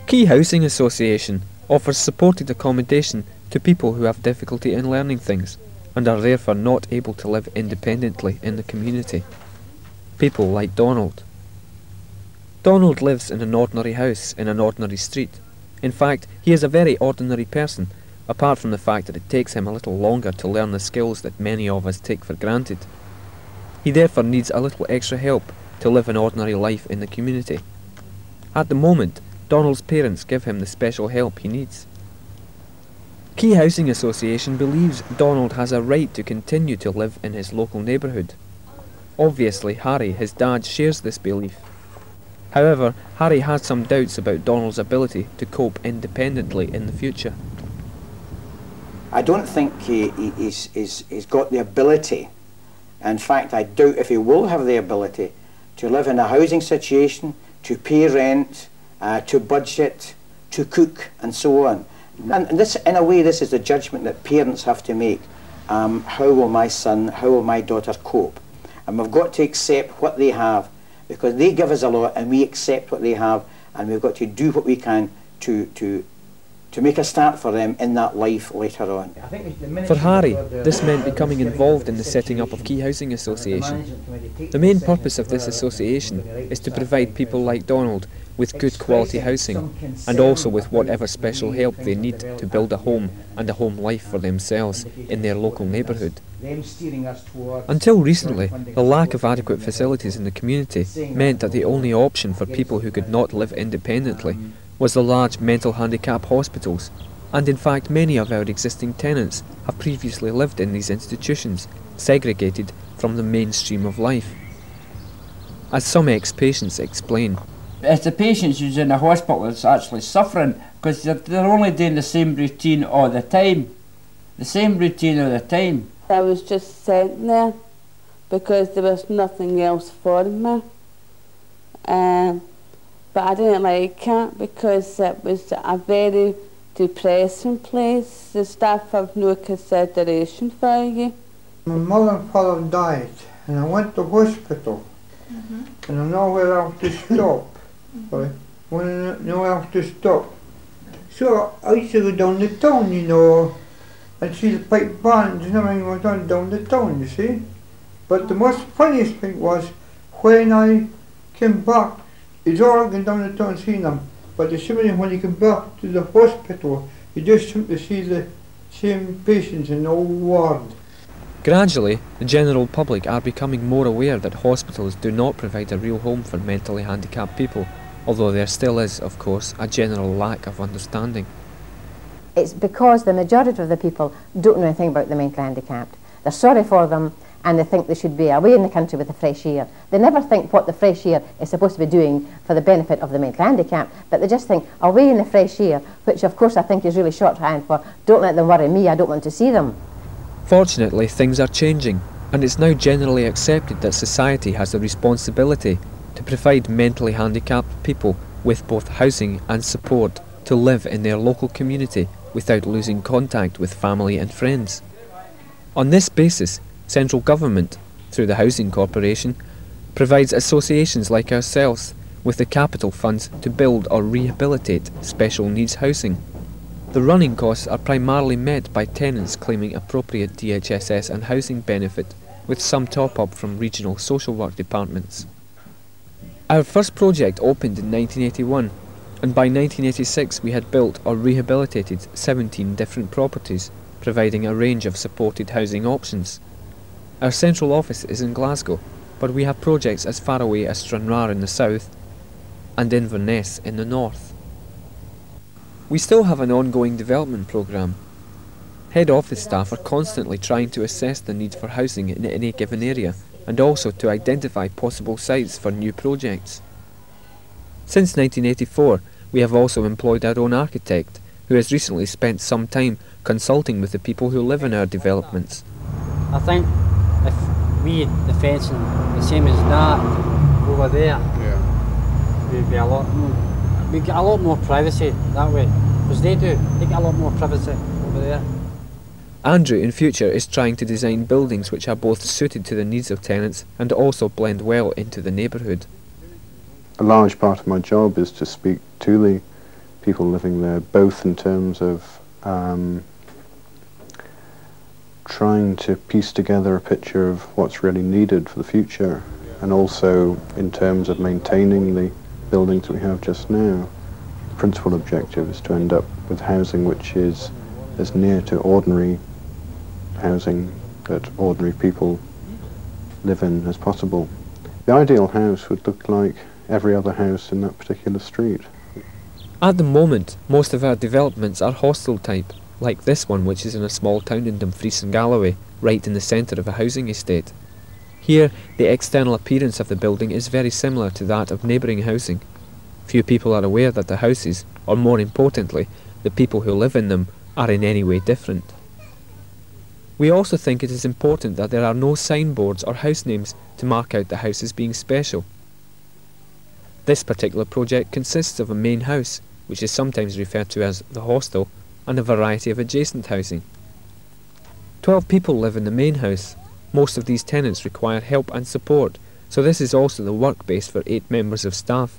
Key Housing Association offers supported accommodation to people who have difficulty in learning things and are therefore not able to live independently in the community. People like Donald. Donald lives in an ordinary house in an ordinary street. In fact, he is a very ordinary person, apart from the fact that it takes him a little longer to learn the skills that many of us take for granted. He therefore needs a little extra help to live an ordinary life in the community. At the moment, Donald's parents give him the special help he needs. Key Housing Association believes Donald has a right to continue to live in his local neighbourhood. Obviously, Harry, his dad, shares this belief. However, Harry has some doubts about Donald's ability to cope independently in the future. I don't think he's got the ability. In fact, I doubt if he will have the ability to live in a housing situation, to pay rent, to budget, to cook, and so on. And this, in a way, this is the judgment that parents have to make. How will my son, how will my daughter cope? And we've got to accept what they have, because they give us a lot and we accept what they have, and we've got to do what we can to make a start for them in that life later on. For Harry, this meant becoming involved in the setting up of Key Housing Association. The main purpose of this association is to provide people like Donald with good quality housing, and also with whatever special help they need to build a home and a home life for themselves in their local neighbourhood. Until recently, the lack of adequate facilities in the community meant that the only option for people who could not live independently was the large mental handicap hospitals, and in fact many of our existing tenants have previously lived in these institutions, segregated from the mainstream of life. As some ex-patients explain, it's the patients who's in the hospital that's actually suffering, because they're only doing the same routine all the time. The same routine all the time. I was just sent there because there was nothing else for me. But I didn't like it because it was a very depressing place. The staff have no consideration for you. My mother and father died and I went to hospital and I'm nowhere else to stop. Nowhere else to stop. So I used to go down the town, you know, and see the pipe bands and everything went on down the town, you see. But the most funniest thing was when I came back, it's all going down the town seeing them, but the same when you come back to the hospital, you just simply see the same patients in the old ward. Gradually, the general public are becoming more aware that hospitals do not provide a real home for mentally handicapped people, although there still is, of course, a general lack of understanding. It's because the majority of the people don't know anything about the mentally handicapped. They're sorry for them and they think they should be away in the country with the fresh air. They never think what the fresh air is supposed to be doing for the benefit of the mentally handicapped, but they just think away in the fresh air, which of course I think is really shorthand for don't let them worry me, I don't want to see them. Fortunately, things are changing, and it's now generally accepted that society has the responsibility to provide mentally handicapped people with both housing and support to live in their local community without losing contact with family and friends. On this basis, central government, through the Housing Corporation, provides associations like ourselves with the capital funds to build or rehabilitate special needs housing. The running costs are primarily met by tenants claiming appropriate DHSS and housing benefit, with some top-up from regional social work departments. Our first project opened in 1981, and by 1986 we had built or rehabilitated 17 different properties, providing a range of supported housing options. Our central office is in Glasgow, but we have projects as far away as Stranraer in the south and Inverness in the north. We still have an ongoing development programme. Head office staff are constantly trying to assess the need for housing in any given area and also to identify possible sites for new projects. Since 1984, we have also employed our own architect, who has recently spent some time consulting with the people who live in our developments. I think if we had the fencing the same as that over there, we'd be we'd get a lot more privacy that way, because they get a lot more privacy over there. Andrew in future is trying to design buildings which are both suited to the needs of tenants and also blend well into the neighbourhood. A large part of my job is to speak to the people living there, both in terms of trying to piece together a picture of what's really needed for the future, and also in terms of maintaining the buildings we have just now. The principal objective is to end up with housing which is as near to ordinary housing that ordinary people live in as possible. The ideal house would look like every other house in that particular street. At the moment, most of our developments are hostel type, like this one, which is in a small town in Dumfries and Galloway, right in the centre of a housing estate. Here, the external appearance of the building is very similar to that of neighbouring housing. Few people are aware that the houses, or more importantly, the people who live in them, are in any way different. We also think it is important that there are no signboards or house names to mark out the house as being special. This particular project consists of a main house, which is sometimes referred to as the hostel, and a variety of adjacent housing. 12 people live in the main house. Most of these tenants require help and support, so this is also the work base for 8 members of staff.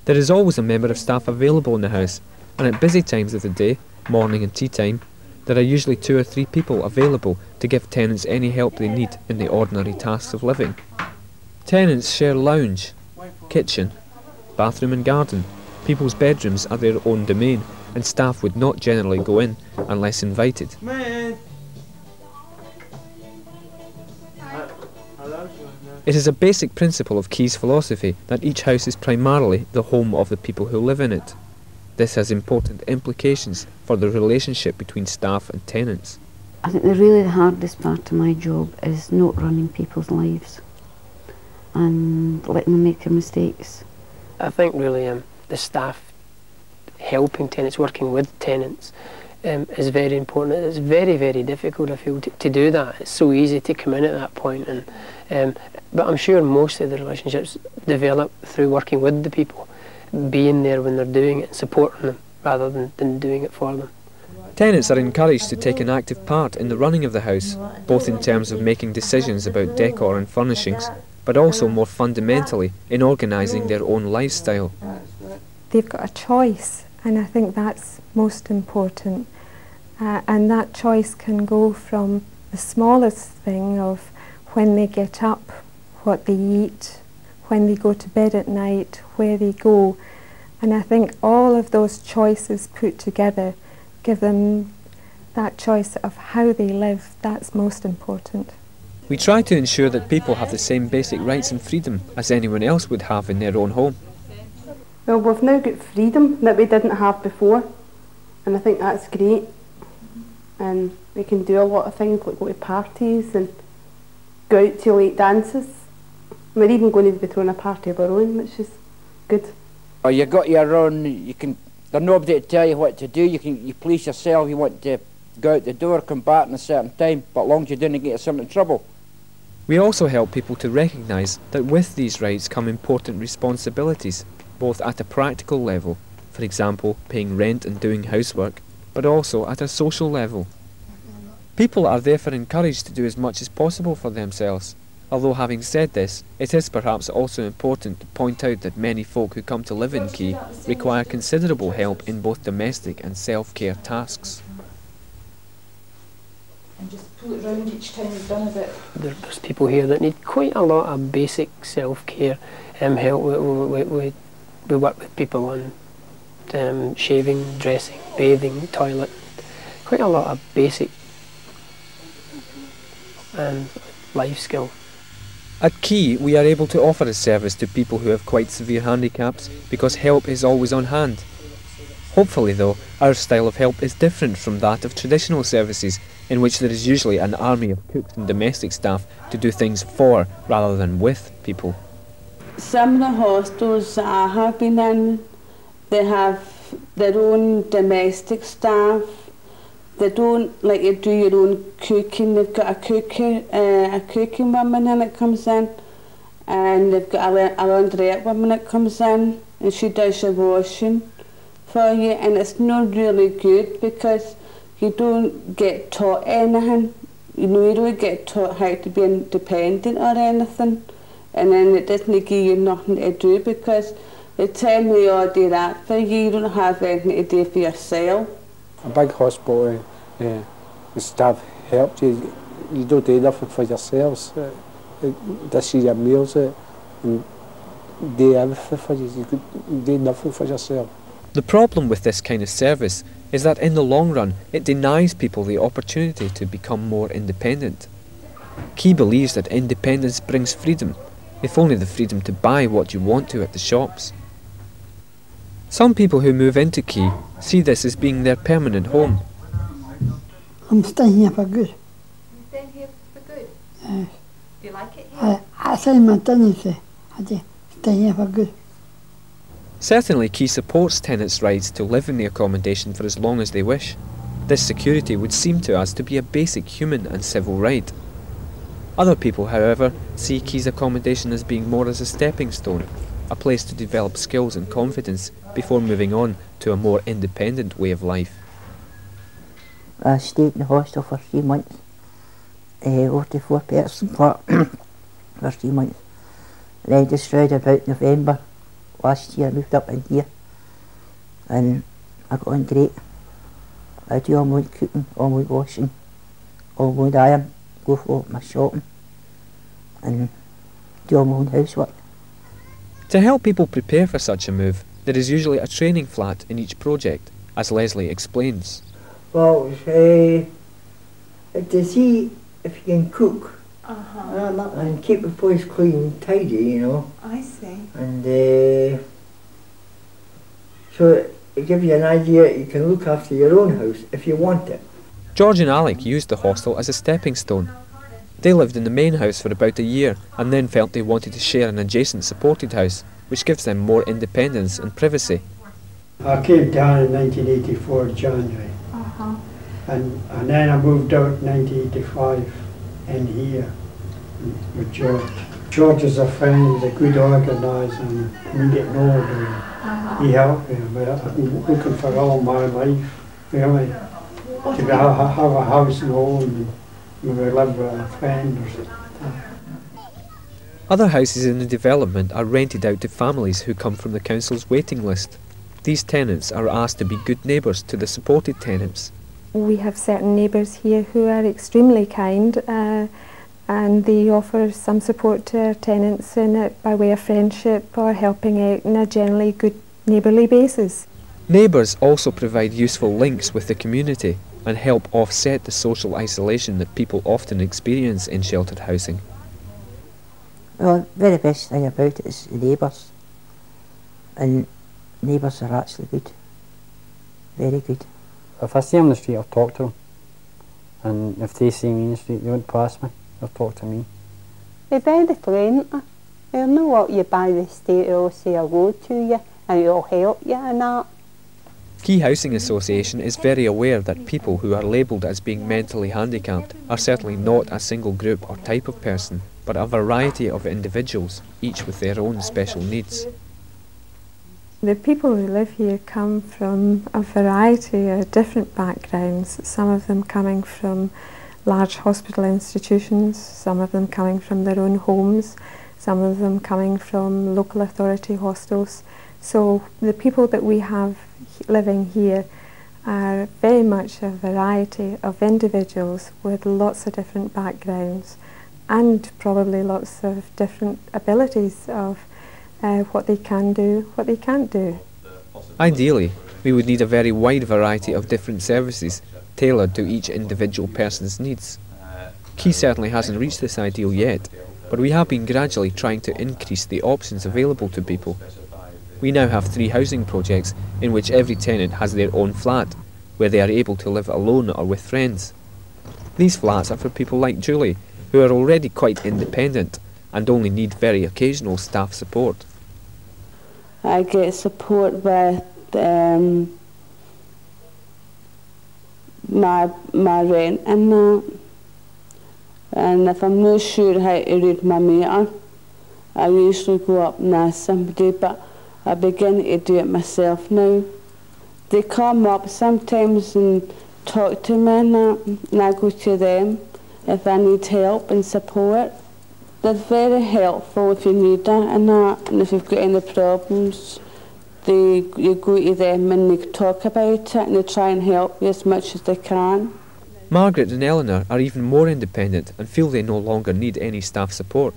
There is always a member of staff available in the house, and at busy times of the day, morning and tea time, there are usually 2 or 3 people available to give tenants any help they need in the ordinary tasks of living. Tenants share lounge, kitchen, bathroom and garden. People's bedrooms are their own domain, and staff would not generally go in unless invited. It is a basic principle of Key's philosophy that each house is primarily the home of the people who live in it. This has important implications for the relationship between staff and tenants. I think the hardest part of my job is not running people's lives and letting them make their mistakes. I think really the staff helping tenants, working with tenants, is very important. It's very, very difficult, I feel, to do that. It's so easy to come in at that point, but I'm sure most of the relationships develop through working with the people, being there when they're doing it, supporting them rather than doing it for them. Tenants are encouraged to take an active part in the running of the house, both in terms of making decisions about decor and furnishings, but also more fundamentally in organising their own lifestyle. They've got a choice, and I think that's most important. And that choice can go from the smallest thing of when they get up, what they eat, when they go to bed at night, where they go. And I think all of those choices put together give them that choice of how they live. That's most important. We try to ensure that people have the same basic rights and freedom as anyone else would have in their own home. Well, we've now got freedom that we didn't have before, and I think that's great. And we can do a lot of things like go to parties and go out to late dances. We're even going to be throwing a party of our own, which is good. Oh, you got your own, there's nobody to tell you what to do. You police yourself. You want to go out the door, come back in a certain time, but as long as you didn't get yourself in trouble. We also help people to recognise that with these rights come important responsibilities, both at a practical level, for example paying rent and doing housework, but also at a social level. People are therefore encouraged to do as much as possible for themselves. Although having said this, it is perhaps also important to point out that many folk who come to live in Key require considerable help in both domestic and self-care tasks. And just pull it round each time you've done a bit. There's people here that need quite a lot of basic self-care help. We work with people on shaving, dressing, bathing, toilet, quite a lot of basic life skill. At Key, we are able to offer a service to people who have quite severe handicaps because help is always on hand. Hopefully though, our style of help is different from that of traditional services, in which there is usually an army of cooks and domestic staff to do things for rather than with people. Some of the hostels that I have been in, they have their own domestic staff. They don't let you do your own cooking. They've got a cooking woman in that comes in, and they've got a laundrette woman that comes in, and she does your washing for you. And it's not really good because you don't get taught anything. You don't get taught how to be independent or anything. And then it doesn't give you nothing to do because They tell me, oh, do that for you don't have anything to do for yourself. A big hospital, the staff help you. You don't do nothing for yourselves. They see your meals and do everything for you. You do nothing for yourself. The problem with this kind of service is that in the long run it denies people the opportunity to become more independent. Key believes that independence brings freedom, if only the freedom to buy what you want to at the shops. Some people who move into Key see this as being their permanent home. I'm staying here for good. You're staying here for good? Yes. Do you like it here? I say my tenancy. I do stay here for good. Certainly Key supports tenants' rights to live in the accommodation for as long as they wish. This security would seem to us to be a basic human and civil right. Other people, however, see Key's accommodation as being more as a stepping stone, a place to develop skills and confidence before moving on to a more independent way of life. I stayed in the hostel for 3 months, over to 4-person flat for 3 months. Then just round about November last year I moved up in here and I got on great. I do all my own cooking, all my washing, all my own iron, go for my shopping and do all my own housework. To help people prepare for such a move, there is usually a training flat in each project, as Leslie explains. Well, to see if you can cook and keep the place clean and tidy, you know. I see. And so it gives you an idea you can look after your own house if you want it. George and Alec used the hostel as a stepping stone. They lived in the main house for about a year and then felt they wanted to share an adjacent supported house, which gives them more independence and privacy. I came down in 1984 January, and then I moved out in 1985 in here with George. George is a friend, he's a good organiser, and we getting older. He helped me, but I've been looking for all my life, really, to have a house and home, and maybe live with a friend or something. Other houses in the development are rented out to families who come from the council's waiting list. These tenants are asked to be good neighbours to the supported tenants. We have certain neighbours here who are extremely kind and they offer some support to our tenants in it by way of friendship or helping out in a generally good neighbourly basis. Neighbours also provide useful links with the community and help offset the social isolation that people often experience in sheltered housing. Well, the very best thing about it is the neighbours, and neighbours are actually good, very good. If I see them in the street, I'll talk to them, and if they see me in the street, they won't pass me, they'll talk to me. They're very friendly. They'll know what you by the state, they'll say hello to you and they'll help you and that. Key Housing Association is very aware that people who are labelled as being mentally handicapped are certainly not a single group or type of person, but a variety of individuals, each with their own special needs. The people who live here come from a variety of different backgrounds, some of them coming from large hospital institutions, some of them coming from their own homes, some of them coming from local authority hostels. So the people that we have living here are very much a variety of individuals with lots of different backgrounds and probably lots of different abilities of what they can do, what they can't do. Ideally, we would need a very wide variety of different services tailored to each individual person's needs. Key certainly hasn't reached this ideal yet, but we have been gradually trying to increase the options available to people. We now have 3 housing projects in which every tenant has their own flat, where they are able to live alone or with friends. These flats are for people like Julie, who are already quite independent and only need very occasional staff support. I get support with my rent and that. And if I'm not sure how to read my meter, I usually go up and ask somebody, but I begin to do it myself now. They come up sometimes and talk to me and I go to them if I need help and support. They're very helpful if you need it and if you've got any problems. you go to them and they talk about it and they try and help you as much as they can. Margaret and Eleanor are even more independent and feel they no longer need any staff support.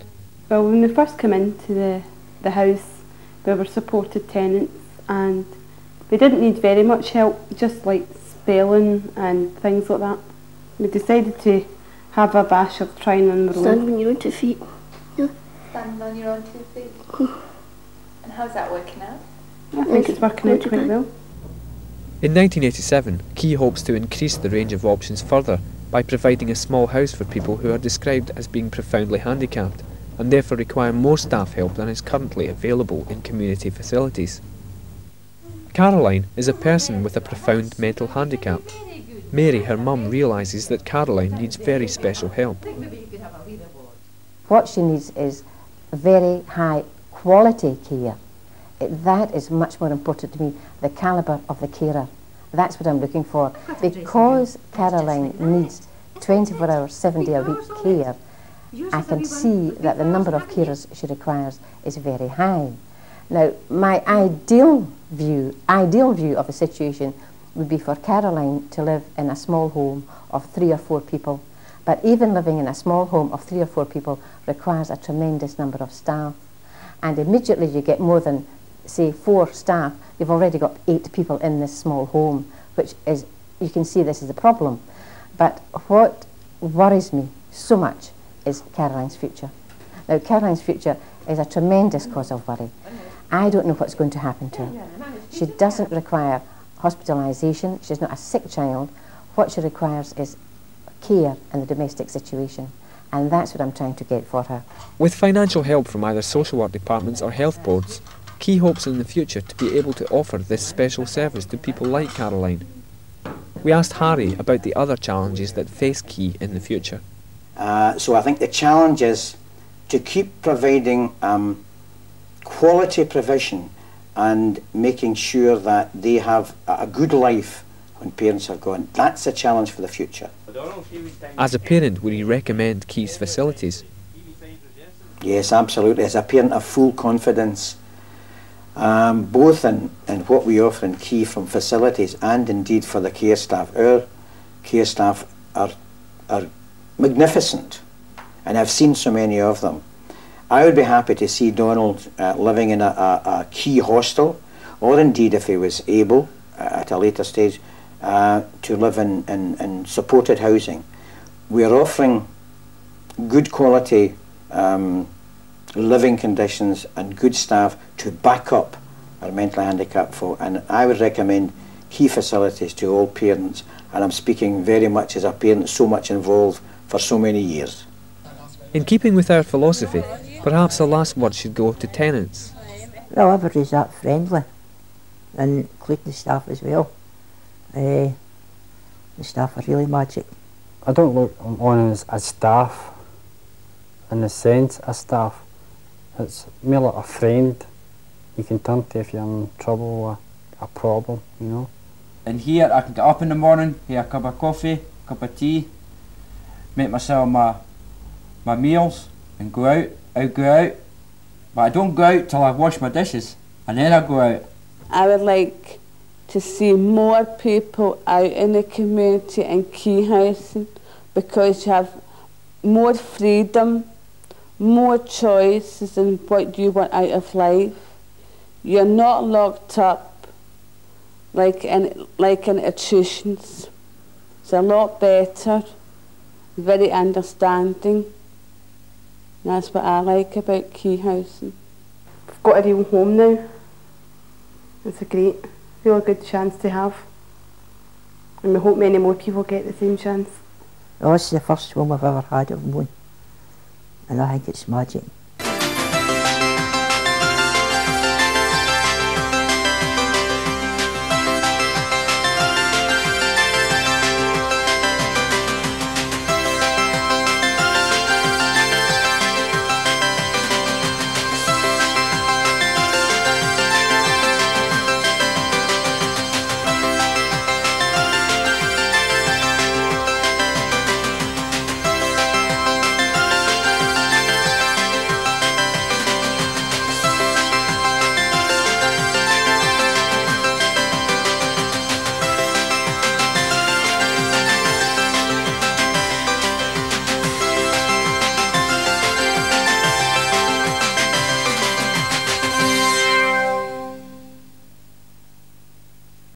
Well, when we first came into the house, we were supported tenants and we didn't need very much help, just like spelling and things like that. We decided to have a bash of trying on our own. Stand on your own 2 feet. Yeah. Standing on your own 2 feet. And how's that working out? I think it's working out quite well. In 1987, Key hopes to increase the range of options further by providing a small house for people who are described as being profoundly handicapped and therefore require more staff help than is currently available in community facilities. Caroline is a person with a profound mental handicap. Mary, her mum, realises that Caroline needs very special help. What she needs is very high quality care. That is much more important to me, the calibre of the carer. That's what I'm looking for. Because Caroline needs 24 hours, 7 days a week care, I can see that the number of carers she requires is very high. Now, my ideal view of the situation would be for Caroline to live in a small home of 3 or 4 people. But even living in a small home of 3 or 4 people requires a tremendous number of staff. And immediately you get more than, say, 4 staff, you've already got 8 people in this small home, which is, you can see this is a problem. But what worries me so much is Caroline's future. Now, Caroline's future is a tremendous cause of worry. I don't know what's going to happen to her. She doesn't require hospitalisation, she's not a sick child. What she requires is care in the domestic situation, and that's what I'm trying to get for her. With financial help from either social work departments or health boards, Key hopes in the future to be able to offer this special service to people like Caroline. We asked Harry about the other challenges that face Key in the future. So I think the challenge is to keep providing quality provision and making sure that they have a good life when parents are gone. That's a challenge for the future. As a parent, would you recommend Key's facilities? Yes, absolutely. As a parent, I have full confidence, both in what we offer in Key from facilities and indeed for the care staff. Our care staff are magnificent, and I've seen so many of them. I would be happy to see Donald living in a Key hostel, or indeed, if he was able, at a later stage, to live in supported housing. We are offering good quality living conditions and good staff to back up our mentally handicapped folk, and I would recommend Key facilities to all parents, and I'm speaking very much as a parent so much involved for so many years. In keeping with our philosophy, perhaps the last word should go to tenants. Well, everybody's that friendly, and including the staff as well. The staff are really magic. I don't look on as staff, in the sense of staff. It's more like a friend you can turn to if you're in trouble or a problem, you know. And here I can get up in the morning, have a cup of coffee, cup of tea, make myself my meals and go out. I'll go out, but I don't go out till I've washed my dishes, and then I go out. I would like to see more people out in the community and Key housing, because you have more freedom, more choices in what you want out of life. You're not locked up like in institutions. It's a lot better, very understanding. That's what I like about Key housing. We've got a real home now. It's a really good chance to have. And we hope many more people get the same chance. Well, this is the first one we've ever had of one, and I think it's magic.